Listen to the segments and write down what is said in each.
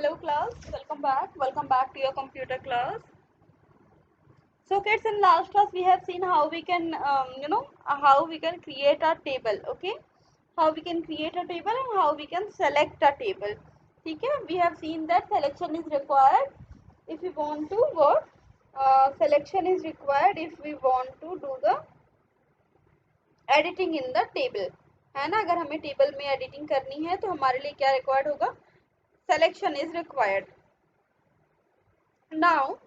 Hello class, welcome back. Welcome back to your computer class. So kids, in last class we have seen how we can how we can create a table. Okay, how we can create a table and how we can select a table. ठीक है, we have seen that selection is required if we want to work. Selection is required if we want to do the editing in the table. है ना, अगर हमें table में editing करनी है तो हमारे लिए क्या रिक्वायर्ड होगा? Selection is required. Now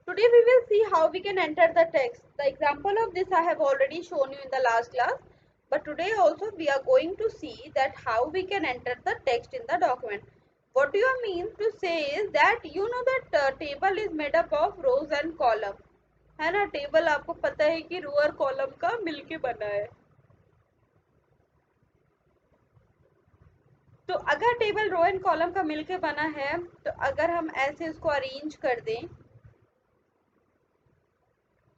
today we will see how we can enter the text. The example of this I have already shown you in the last class, but today also we are going to see that how we can enter the text in the document. What do you mean to say is that you know that table is made up of rows and column, है ना. Table आपको पता है कि रो और column का मिलके बना है. तो अगर टेबल रो एंड कॉलम का मिलके बना है तो अगर हम ऐसे इसको अरेंज कर दें,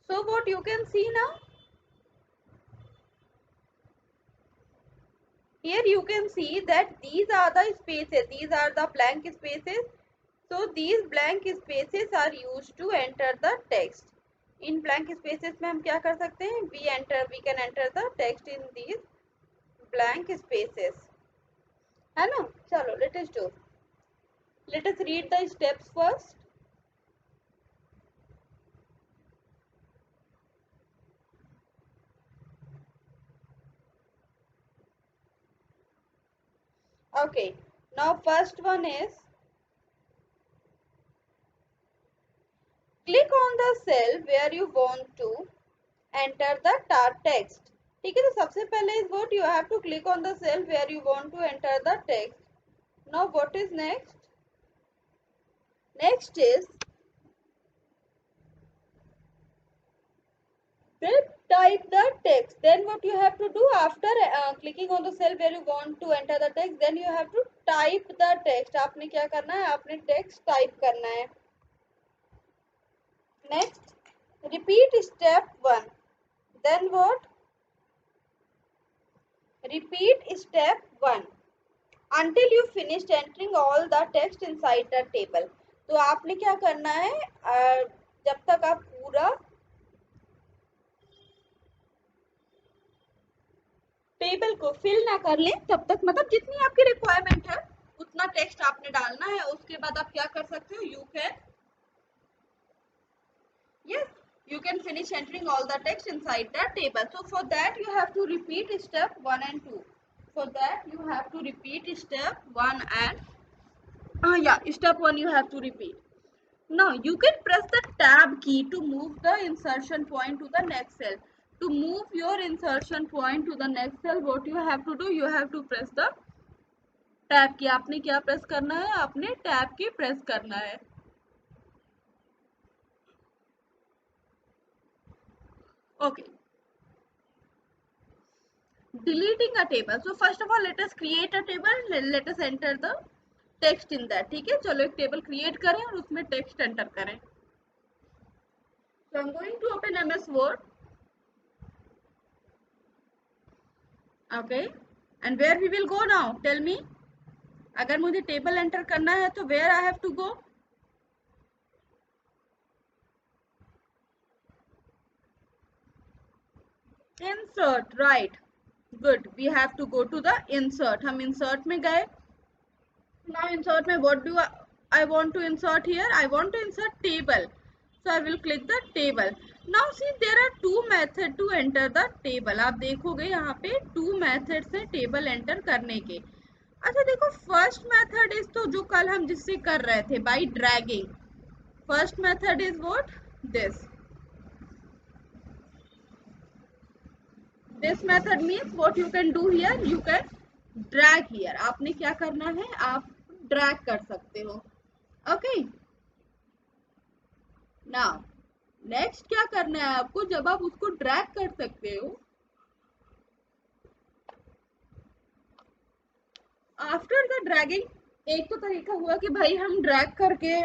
so what you can see now, here you can see that these are the spaces, these are the blank spaces. So these blank spaces are used to enter the text. In blank spaces में हम क्या कर सकते हैं? We can enter the text in these blank spaces, है ना. चलो let us do. Let us read the steps first. Okay, now first one is click on the cell where you want to enter the text. ठीक है, तो सबसे पहले is what you have to click on the cell where you want to enter the text. Now what is next? Next is type the text. Then what you have to do after clicking on the cell where you want to enter the text, then you have to type the text. आपने क्या करना है? आपने text type करना है. Next, repeat step 1. Then what? Repeat step 1 until you finished entering all the text inside the table. तो आपने क्या करना है? जब तक आप पूरा टेबल को फिल ना कर लें तब तक, मतलब जितनी आपकी रिक्वायरमेंट है उतना टेक्स्ट आपने डालना है. उसके बाद आप क्या कर सकते हो? You can finish entering all the text inside the table. So for that you have to repeat step 1 and 2. For that you have to repeat step 1 and step 1 you have to repeat. Now you can press the tab key to move the insertion point to the next cell. To move your insertion point to the next cell, what you have to do? You have to press the tab key. आपने क्या press करना है? आपने tab की press करना है. Okay. Deleting a table. So first of all, let us create a table. Let us enter the text in that. ठीक है, चलो एक टेबल क्रिएट करें और उसमें टेक्स्ट एंटर करें. So I'm going to open MS Word. Okay, and where we will go now? Tell me. अगर मुझे टेबल एंटर करना है तो where I have to go? Insert, right. Good. We have to go to the insert. हम insert में गए. Now insert में what do I want to insert here? I want to insert table. So I will click the table. Now see there are two methods to enter the table. आप देखोगे यहाँ पे two methods है table enter करने के. अच्छा देखो, first method is तो जो कल हम जिससे कर रहे थे by dragging. First method is what? This method means what you can do here? You can drag here. आपने क्या करना है? आप drag कर सकते हो. Okay. Now नेक्स्ट क्या करना है आपको? जब आप उसको ड्रैग कर सकते हो, आफ्टर द ड्रैगिंग, एक तो तरीका हुआ कि भाई हम ड्रैग करके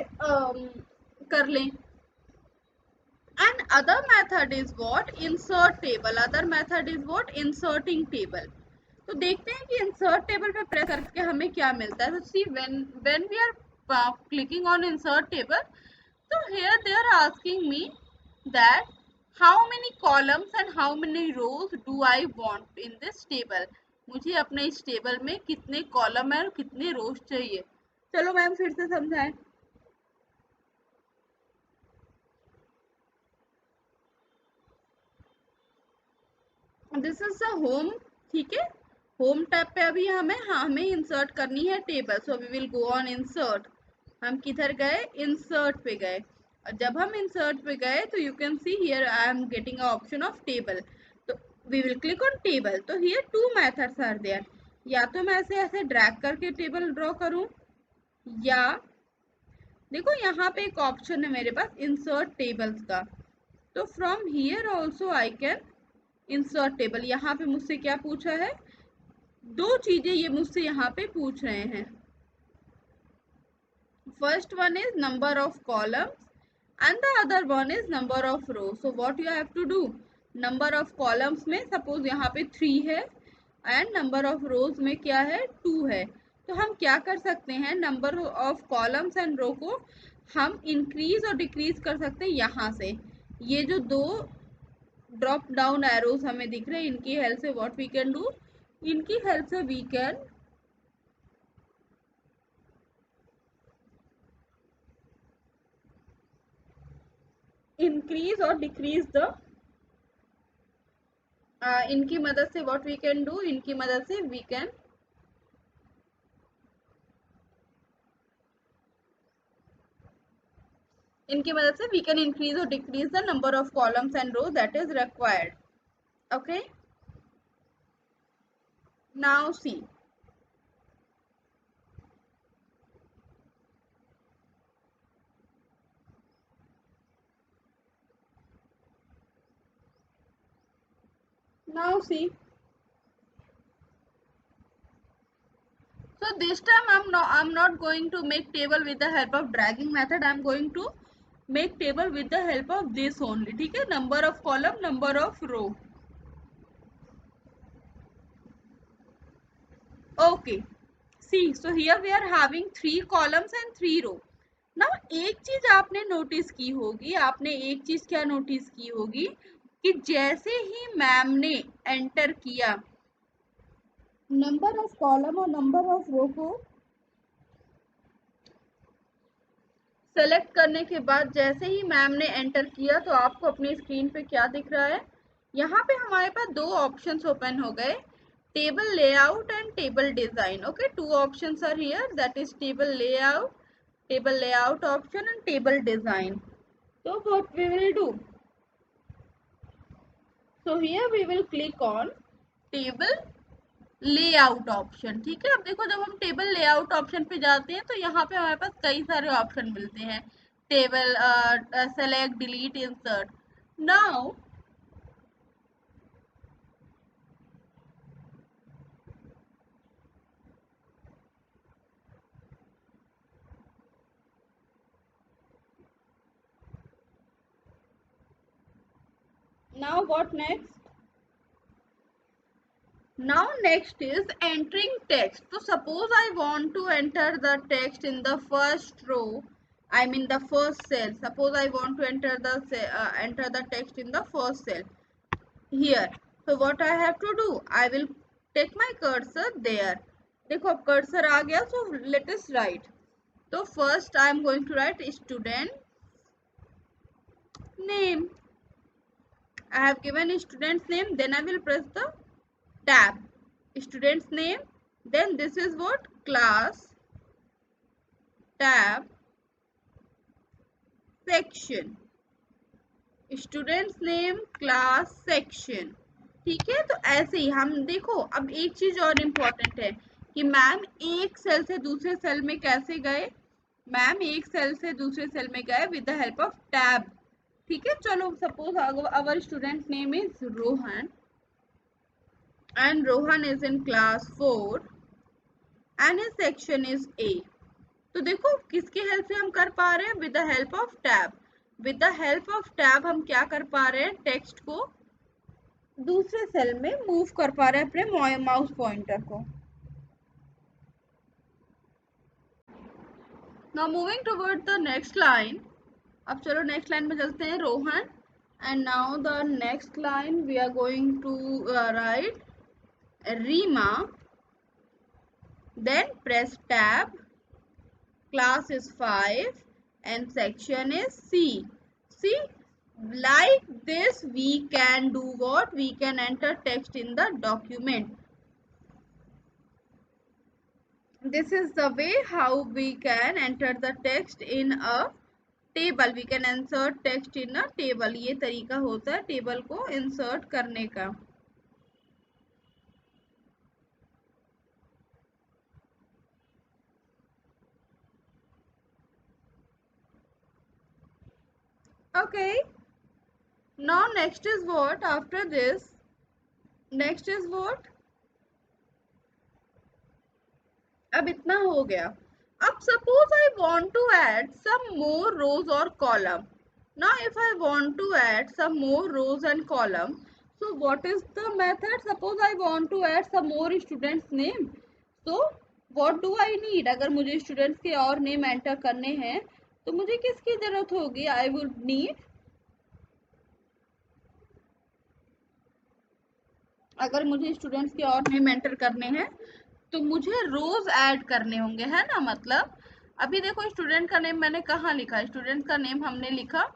कर लें. And other method is what? Insert table. Other method is what? Inserting table. तो देखते हैं कि इंसर्ट टेबल पे प्रेस करके हमें क्या मिलता है. तो see when we are clicking on insert table. So here they are asking me that how many columns and how many rows do I want in this table. मुझे अपने इस टेबल में कितने कॉलम है और कितने रोज चाहिए. चलो मैम फिर से समझाएं. This is the home. ठीक है, होम टैब पे अभी हमें इंसर्ट करनी है table. So we will go on insert. हम किधर गए? इंसर्ट पे गए. और जब हम इंसर्ट पे गए तो you can see here I am getting a option of table. तो we will click on table. तो here two methods are there. या तो मैं ऐसे ड्रैग करके टेबल ड्रॉ करूं, या देखो यहाँ पे एक ऑप्शन है मेरे पास इंसर्ट टेबल्स का. तो from here also I can insert table. यहाँ पे मुझसे क्या पूछा है? दो चीजें ये मुझसे यहाँ पे पूछ रहे हैं. First one is number of columns and the other one is number of rows. So what you have to do, number of columns में suppose यहाँ पे 3 है and number of rows में क्या है? 2 है. तो हम क्या कर सकते हैं? number of columns and row को हम increase और decrease कर सकते हैं यहाँ से. ये जो दो drop down arrows हमें दिख रहे हैं, इनकी हेल्प से what we can do, इनकी हेल्प से we can increase or decrease the इनकी मदद से व्हाट वी कैन डू, इनकी मदद से वी कैन इंक्रीज और decrease the number of columns and row that is required. Okay, now see. Now see. So this time I'm not going to make table with the help of dragging method. I'm going to make table with the help of this only. ठीक है, number of column, number of row. Okay. See, so here we are having 3 columns and 3 row. Now एक चीज आपने notice की होगी, आपने एक चीज क्या नोटिस की होगी कि जैसे ही मैम ने एंटर किया नंबर ऑफ कॉलम और नंबर ऑफ रो को सेलेक्ट करने के बाद, जैसे ही मैम ने एंटर किया तो आपको अपनी स्क्रीन पे क्या दिख रहा है? यहाँ पे हमारे पास दो ऑप्शंस ओपन हो गए, table layout and table design. Okay, two options are here, that is table layout option and table design. So what we will do? So here we will click on table layout option. ठीक है, अब देखो जब हम table layout option पे जाते हैं तो यहाँ पे हमारे पास कई सारे ऑप्शन मिलते हैं. Table select, delete, insert. Now what next? Now next is entering text. So suppose I want to enter the text in the first row, I mean the first cell. Suppose I want to enter the text in the first cell here. So what I have to do? I will take my cursor there. देखो अब cursor आ गया. So let us write. So first I am going to write student name. I have given student's name. Then I will press the tab. Student's name. Then this is what? Class tab section. Student's name, class section. ठीक है, तो ऐसे ही हम देखो. अब एक चीज और इम्पोर्टेंट है कि मैम एक सेल से दूसरे सेल में कैसे गए? मैम एक सेल से दूसरे सेल में गए with the help of tab. ठीक है, चलो suppose our student name is Rohan and Rohan is in class 4 and his section is A. तो देखो किसके हेल्प से हम कर पा रहे हैं? With the help of tab. With the help of tab हम क्या कर पा रहे हैं? टेक्स्ट को दूसरे सेल में मूव कर पा रहे हैं अपने माउस पॉइंटर को. Now moving toward the next line. अब चलो next line में चलते हैं Rohan. And now the next line we are going to write Rima. Then press tab. Class is 5 and section is C. See, like this we can do what? We can enter text in the document. This is the way how we can enter the text in a table. We can insert text in a table. ये तरीका होता है table को insert करने का. Okay. Now next is what? After this, next is what? अब इतना हो गया. अब suppose I want to add some more rows or column. Now if I want to add some more rows and column, so what is the method? Suppose I want to add some more students name. So what do I need? अगर मुझे students के और name enter करने हैं तो मुझे किसकी जरूरत होगी? I would need, अगर मुझे स्टूडेंट्स के और नेम एंटर करने हैं तो मुझे रोज ऐड करने होंगे, है ना. मतलब अभी देखो स्टूडेंट का नेम मैंने कहाँ लिखा. स्टूडेंट का नेम हमने लिखा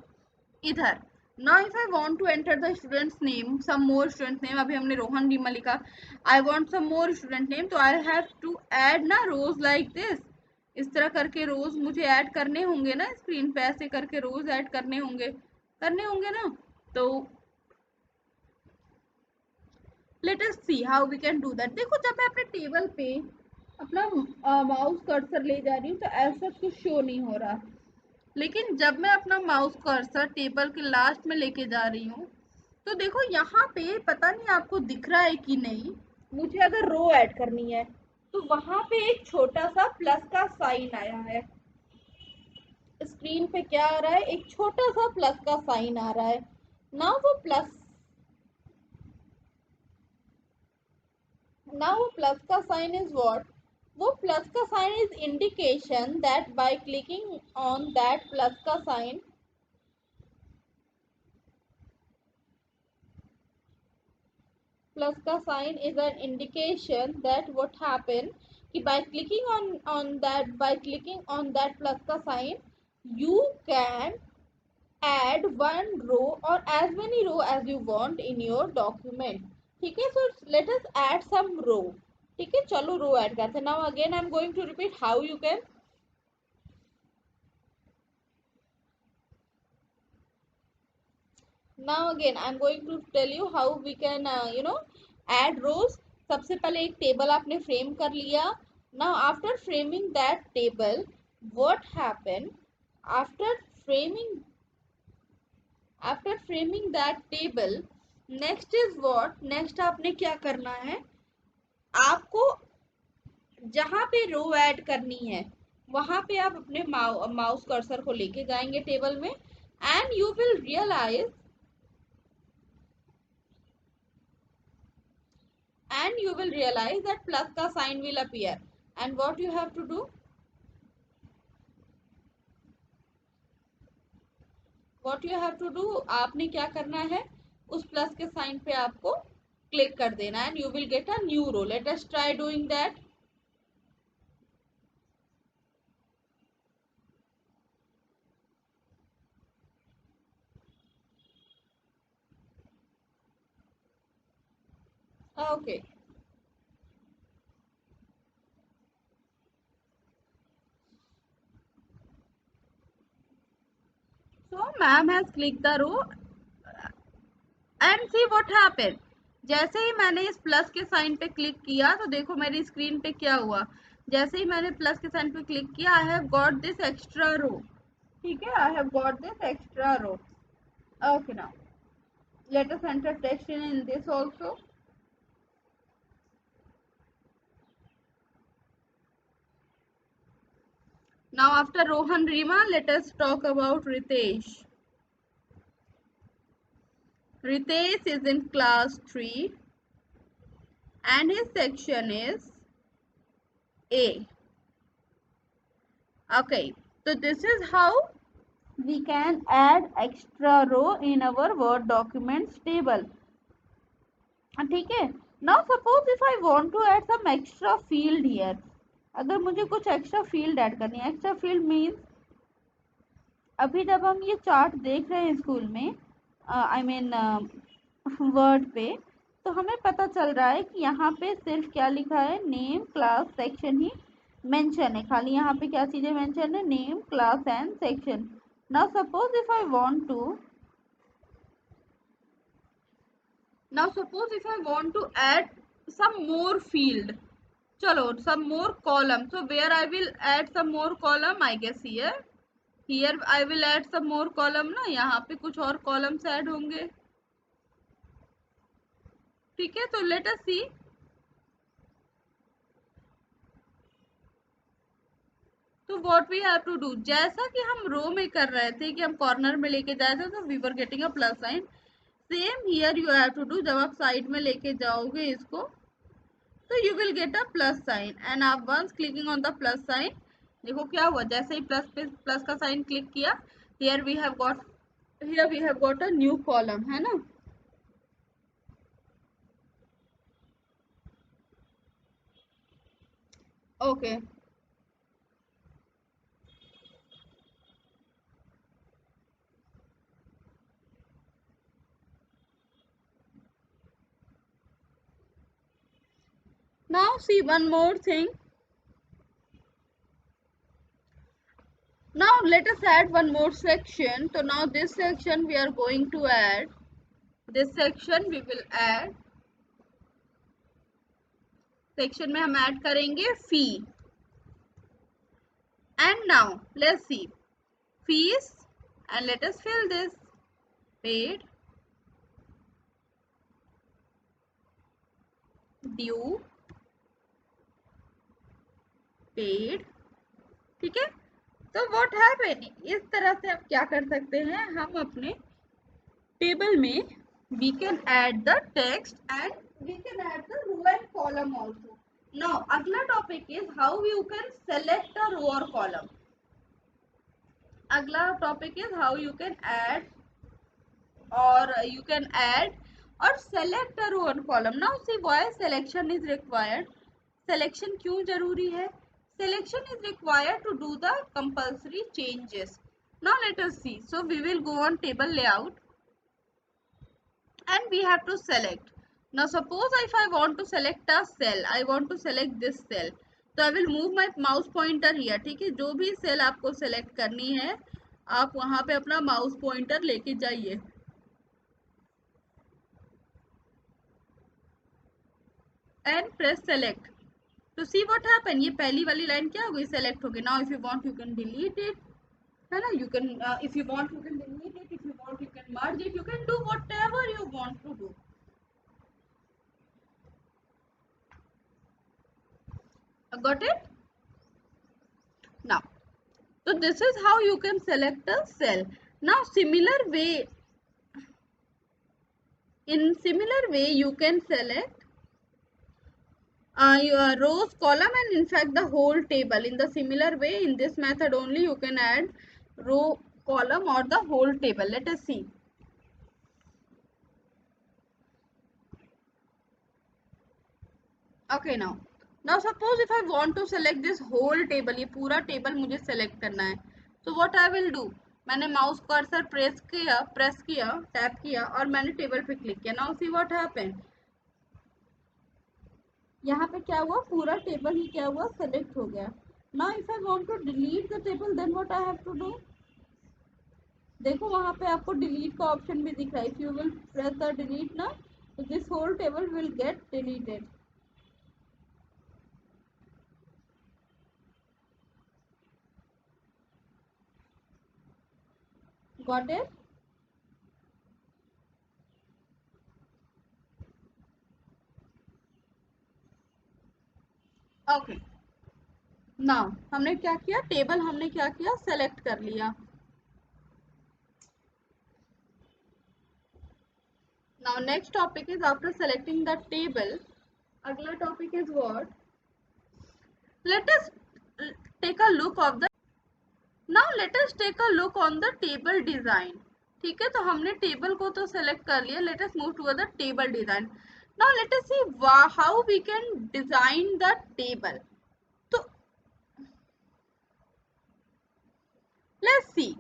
इधर. Now if I want to enter the students name, some more student name, अभी हमने रोहन रीमा लिखा. I want some more student name, तो आई हैव टू ऐड ना रोज लाइक दिस. इस तरह करके रोज मुझे ऐड करने होंगे ना. स्क्रीन पे ऐसे करके रोज ऐड करने होंगे ना. तो let us see how we can do that. देखो जब मैं अपने टेबल पे अपना माउस कर्सर ले जा रही हूँ तो ऐसा कुछ शो नहीं हो रहा. लेकिन जब मैं अपना माउस कर्सर टेबल के लास्ट में लेके जा रही हूँ तो देखो यहाँ पे पता नहीं आपको दिख रहा है कि नहीं. मुझे अगर रो ऐड करनी है तो वहां पे एक छोटा सा प्लस का साइन आया है. स्क्रीन पे क्या आ रहा है? एक छोटा सा प्लस का साइन आ रहा है ना. वो प्लस, now plus का sign is what? वो plus का sign is indication that by clicking on that plus का sign, plus का sign is an indication that what happened कि by clicking on that, by clicking on that plus का sign you can add one row or as many row as you want in your document. ठीक है. So let us add some row. ठीक है, चलो रो add करते हैं. Now again I am going to repeat how you can. Now again I am going to tell you how we can add rows. सबसे पहले एक टेबल आपने frame कर लिया. Now after framing that table, what happened? After framing, after framing that table, next is what? Next आपने क्या करना है? आपको जहां पे रो ऐड करनी है वहां पे आप अपने माउस कर्सर को लेके जाएंगे टेबल में and you will realise, and you will realize that plus का sign will appear. And what you have to do? What you have to do? आपने क्या करना है? उस plus के sign पे आपको click कर देना and you will get a new row. Let us try doing that. Okay. So ma'am has clicked the row and see what happened. जैसे ही मैंने इस प्लस के साइन पे क्लिक किया तो देखो मेरी स्क्रीन पे क्या हुआ. जैसे ही मैंने प्लस के साइन पे क्लिक किया I have got this extra row. ठीक है, I have got this extra row. Okay, now let us enter text in this also. Now after Rohan Rima, let us talk about Ritesh. Ritesh is in class 3 and his section is A. Okay, So this is how we can add extra row in our Word documents table. ठीक है. Now suppose if I want to add some extra field here. अगर मुझे कुछ extra field add करनी है. Extra field means अभी जब हम ये चार्ट देख रहे हैं स्कूल में, आई मीन वर्ड पे, तो हमें पता चल रहा है कि यहाँ पे सिर्फ क्या लिखा है, नेम क्लास सेक्शन ही मेंशन है. खाली यहाँ पे क्या चीजें मेंशन है, name class and section. Now suppose if I want to add some more field, चलो some more column. So where I will add some more column, I guess here I will add some more column ना, यहाँ पे कुछ और columns add होंगे. ठीक है, तो let us see. तो what we have to do, जैसा कि हम रो में कर रहे थे कि हम कॉर्नर में लेके जाए थे, तो we were getting a plus sign. Same here you have to do. जब आप साइड में लेके जाओगे इसको, तो you will get a plus sign. And आप once clicking on the plus sign, देखो क्या हुआ, जैसे ही प्लस पे प्लस का साइन क्लिक किया, here we have got a new column, है ना. Okay. Now see one more thing. Now let us add one more section. So now this section we are going to add. This section we will add. Section में हम add करेंगे fee. And now let's see fees, and let us fill this. Paid, due, paid. ठीक है. तो what happen, इस तरह से हम क्या कर सकते हैं, हम अपने टेबल में we can add the text and we can add the row and column also. Now अगला topic is how you can select a row or column. अगला topic is how you can add or select a row and column. Now see why selection is required. Selection क्यों जरूरी है? Selection is required to do the compulsory changes. Now let us see. So we will go on table layout and we have to select. Now suppose if I want to select a cell, I want to select this cell. So I will move my mouse pointer here. ठीक है, जो भी cell आपको select करनी है, आप वहां पे अपना mouse pointer लेके जाइए. And press select. To see what happen, ये पहली वाली लाइन क्या हो गई, select हो गई. Now if you want you can delete it, है ना. You can if you want you can delete it, if you want you can merge it, you can do whatever you want to do. Got it? Now, so this is how you can select a cell. Now in similar way you can select your rows, column, and in fact the whole table. In the similar way, in this method only you can add row, column or the whole table. Let us see. Okay, now suppose if I want to select this whole table, ये पूरा table मुझे select करना है. So what I will do, मैंने mouse cursor press किया, tap किया और मैंने टेबल पे क्लिक किया. Now see what happened. यहाँ पे क्या हुआ, पूरा टेबल ही क्या हुआ, सेलेक्ट हो गया. Now if I want to delete the table, then what I have to do. देखो वहाँ पे आपको delete का ऑप्शन भी दिख रहा है. If you will press the delete ना, so this whole table will get deleted. Got it? Okay. Now हमने क्या किया, टेबल हमने क्या किया, सेलेक्ट कर लिया. Now next topic is after selecting the table, अगला topic is what? Let us take a look of the. Now let us take a look on the table design. ठीक है, तो हमने टेबल को तो सेलेक्ट कर लिया, let us move to the table design. Now let us see how we can design the table. तो let's see,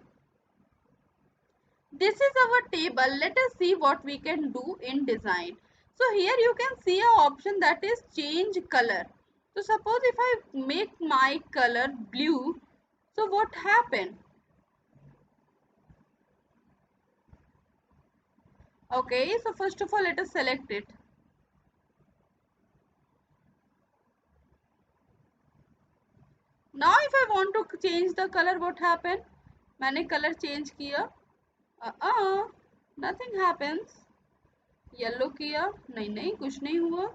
this is our table. Let us see what we can do in design. So here you can see a option that is change color. So suppose if I make my color blue, so what happen? Okay, so first of all let us select it. Now if I want to change the color, what happen? मैंने color change किया, nothing happens. Yellow किया, नहीं नहीं कुछ नहीं हुआ.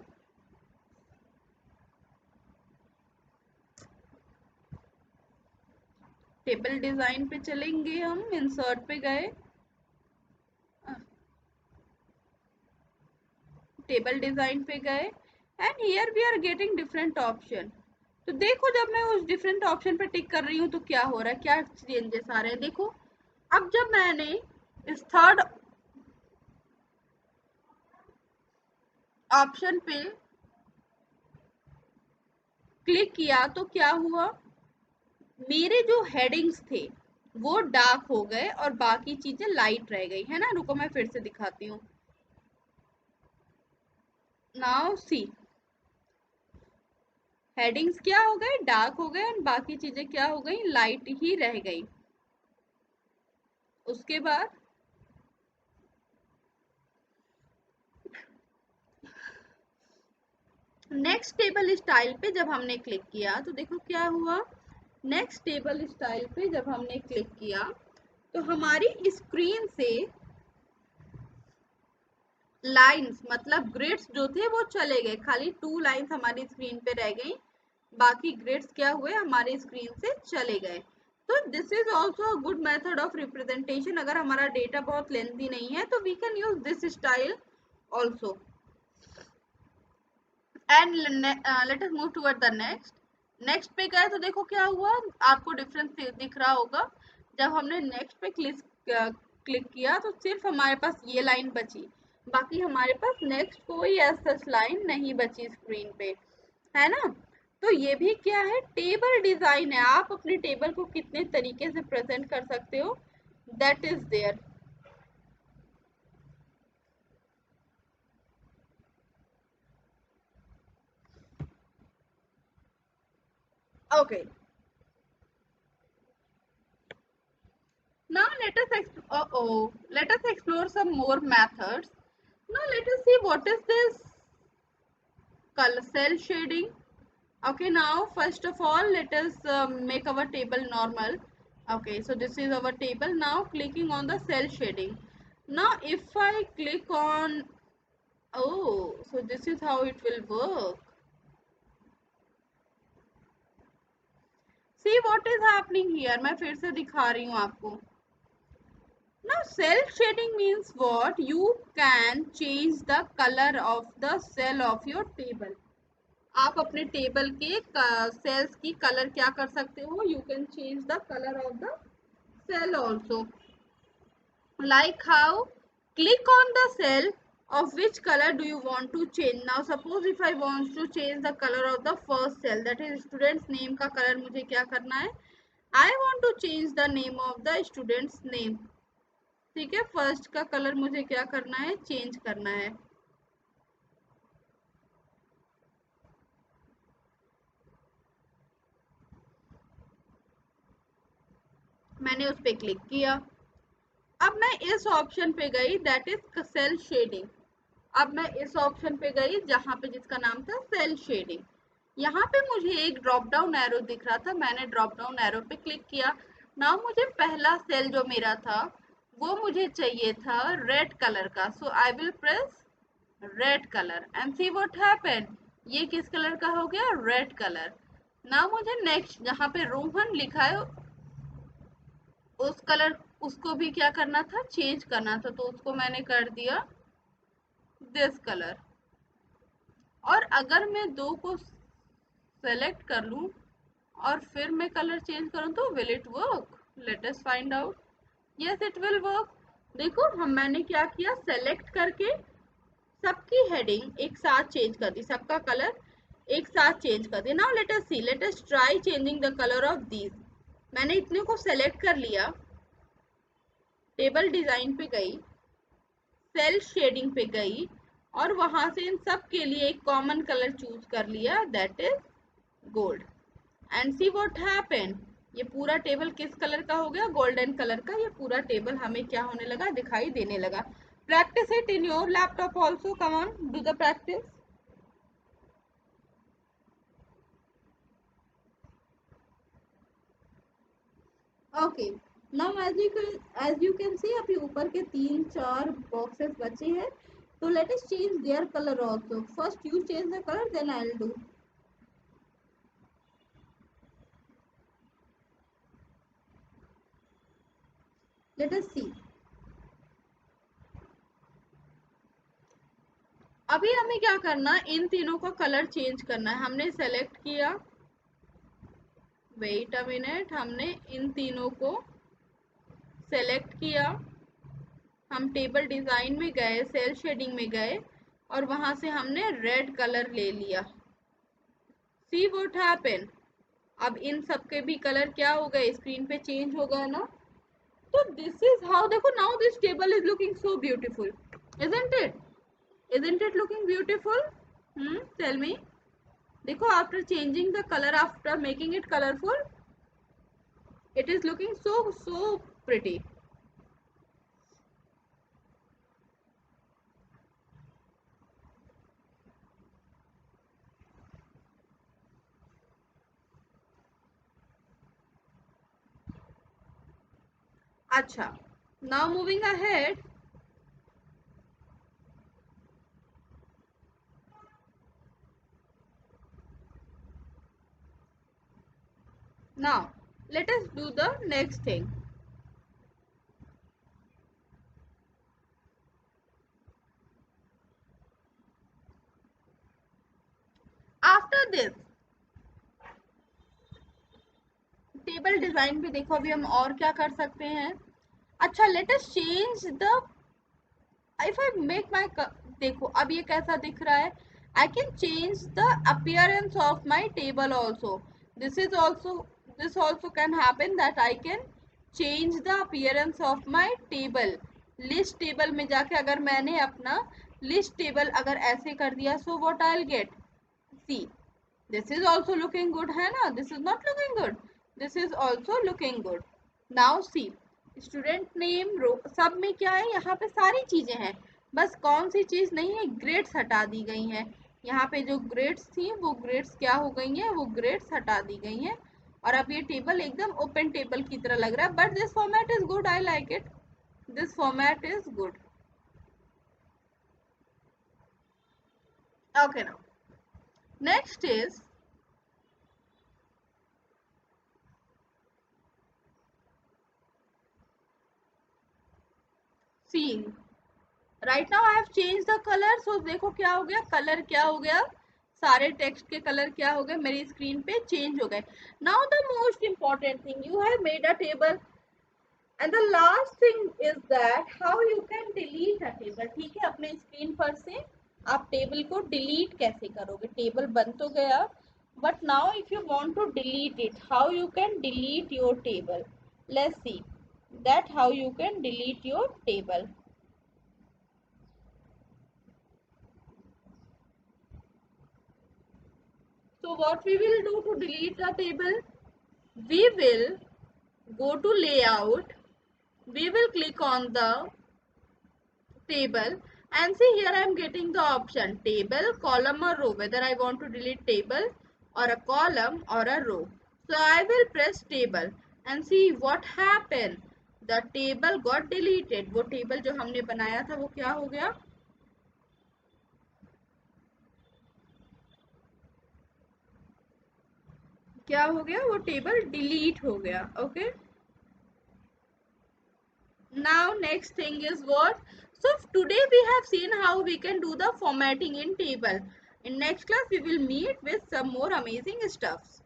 Table design पे चलेंगे हम, इंसर्ट पे गए, टेबल डिजाइन पे गए and here we are getting different option. तो देखो जब मैं उस डिफरेंट ऑप्शन पे टिक कर रही हूँ तो क्या हो रहा है, क्या चेंजेस आ रहे हैं. देखो अब जब मैंने इस थर्ड ऑप्शन पे क्लिक किया तो क्या हुआ, मेरे जो हेडिंग्स थे वो डार्क हो गए और बाकी चीजें लाइट रह गई है ना. रुको मैं फिर से दिखाती हूँ. नाउ सी, हेडिंग्स क्या हो गए, डार्क हो गए और बाकी चीजें क्या हो गई, लाइट ही रह गई. उसके बाद नेक्स्ट टेबल स्टाइल पे जब हमने क्लिक किया तो देखो क्या हुआ. नेक्स्ट टेबल स्टाइल पे जब हमने क्लिक किया तो हमारी स्क्रीन से लाइंस मतलब ग्रिड्स जो थे वो चले गए, खाली 2 लाइंस हमारी स्क्रीन पे रह गई, बाकी ग्रिड्स क्या हुए हमारी स्क्रीन से चले गए. तो this is also a good method of representation. अगर हमारा डेटा बहुत लेंथी नहीं है तो we can use this style also. And let us move toward the next. Next पे गए तो देखो क्या हुआ, आपको डिफरेंस दिख रहा होगा. जब हमने नेक्स्ट पे क्लिक किया तो सिर्फ हमारे पास ये लाइन बची, बाकी हमारे पास नेक्स्ट कोई ऐसा लाइन नहीं बची स्क्रीन पे, है ना. तो ये भी क्या है, टेबल डिजाइन है. आप अपने टेबल को कितने तरीके से प्रेजेंट कर सकते हो, that is there. Okay, now let us explore some more methods. Now let us see what is this color cell shading. Okay, now first of all let us make our table normal. Okay, so this is our table. Now clicking on the cell shading. Now if I click on, oh, so this is how it will work. See what is happening here. मैं फिर से दिखा रही हूँ आपको. Now cell shading means what? You can change the color of the cell of your table. आप अपने table के सेल्स की कलर क्या कर सकते हो, you can change the colour of the cell also. Like how, click on the cell of which color do you want to change. Now suppose if I want to change the color of the first cell, that is students name का colour मुझे क्या करना है, I want to change the name of the students name. ठीक है, first का colour मुझे क्या करना है, चेंज करना है. मैंने उस पर क्लिक किया. अब मैं इस ऑप्शन पे गई, दैट इज सेल शेडिंग. अब मैं इस ऑप्शन पे गई जहां पे जिसका नाम था सेल शेडिंग. यहाँ पे मुझे एक ड्रॉप डाउन एरो दिख रहा था, मैंने ड्रॉप डाउन एरो पे क्लिक किया. नाउ मुझे पहला सेल जो मेरा था वो मुझे चाहिए था रेड कलर का. So I will press red colour and see what happened. ये किस कलर का हो गया, रेड कलर. नाउ मुझे नेक्स्ट जहाँ पे रोहन लिखा है उस कलर, उसको भी क्या करना था, चेंज करना था. तो उसको मैंने कर दिया दिस कलर. और अगर मैं दो को सेलेक्ट कर लूं और फिर मैं कलर चेंज करूं तो will it work, let us find out. Yes it will work. देखो मैंने क्या किया, सेलेक्ट करके सबकी हेडिंग एक साथ चेंज कर दी, सबका कलर एक साथ चेंज कर दिया. Now let us see, let us try changing the colour of these. मैंने इतने को सेलेक्ट कर लिया, टेबल डिजाइन पे गई, सेल शेडिंग पे गई और वहां से इन सब के लिए एक कॉमन कलर चूज कर लिया, that is gold. And see what happened, ये पूरा टेबल किस कलर का हो गया, गोल्डन कलर का. ये पूरा टेबल हमें क्या होने लगा, दिखाई देने लगा. Practice it in your laptop also. Come on, do the practice. Okay. Now as you can see, अभी ऊपर के 3-4 बॉक्सेस बचे हैं. तो let us change their colour also. First you change the colour, then I will do. Let us see. अभी हमें क्या करना, इन तीनों का कलर चेंज करना है. हमने सेलेक्ट किया, वेट अ मिनट, हमने इन तीनों को सेलेक्ट किया, हम टेबल डिजाइन में गए, सेल शेडिंग में गए और वहां से हमने रेड कलर ले लिया. सी व्हाट हैपेंड, अब इन सबके भी कलर क्या हो गए, स्क्रीन पे चेंज हो गया ना. तो दिस इज हाउ, देखो now this table is looking so beautiful, isn't it? Isn't it looking beautiful? Tell me. देखो after changing the colour, after making it colourful, it is looking so pretty. Acha, now moving ahead. Now let us do the next thing. After this table design भी देखो, अभी हम और क्या कर सकते हैं. अच्छा, let us change the, if I make my, देखो अब ये कैसा दिख रहा है. I can change the appearance of my table also. This is also, this also can happen that I can change the appearance of my table. list table में जाके अगर मैंने अपना list table अगर ऐसे कर दिया, so what I'll get, see, this is also looking good है ना, this is not looking good, this is also looking good. now see, student name row सब में क्या है, यहाँ पे सारी चीजें हैं, बस कौन सी चीज नहीं है, ग्रेड्स हटा दी गई हैं. यहाँ पे जो ग्रेड्स थी वो ग्रेड्स क्या हो गई हैं, वो ग्रेड्स हटा दी गई हैं. और अब ये टेबल एकदम ओपन टेबल की तरह लग रहा है. But this format is good, I like it, this format is good. Okay, now next is seeing. Right now I have change the colour. So देखो क्या हो गया, कलर क्या हो गया, सारे टेक्स्ट के कलर क्या हो गए, मेरी स्क्रीन पे चेंज हो गए. Now the most important thing, you have made a table and the last thing is that how you can delete a table. ठीक है, अपने स्क्रीन पर से आप टेबल को डिलीट कैसे करोगे. टेबल बन तो गया, but now if you want to delete it, how you can delete your table. Let's see that how you can delete your table. So what we will do to delete the table? We will go to layout. We will click on the table and see here I am getting the option table, column or row, whether I want to delete table or a column or a row. So I will press table and see what happened. The table got deleted. वो table जो हमने बनाया था वो क्या हो गया, क्या हो गया, वो टेबल डिलीट हो गया. Okay. Now next thing is what? So today we have seen how we can do the formatting in table. In next class we will meet with some more amazing stuffs.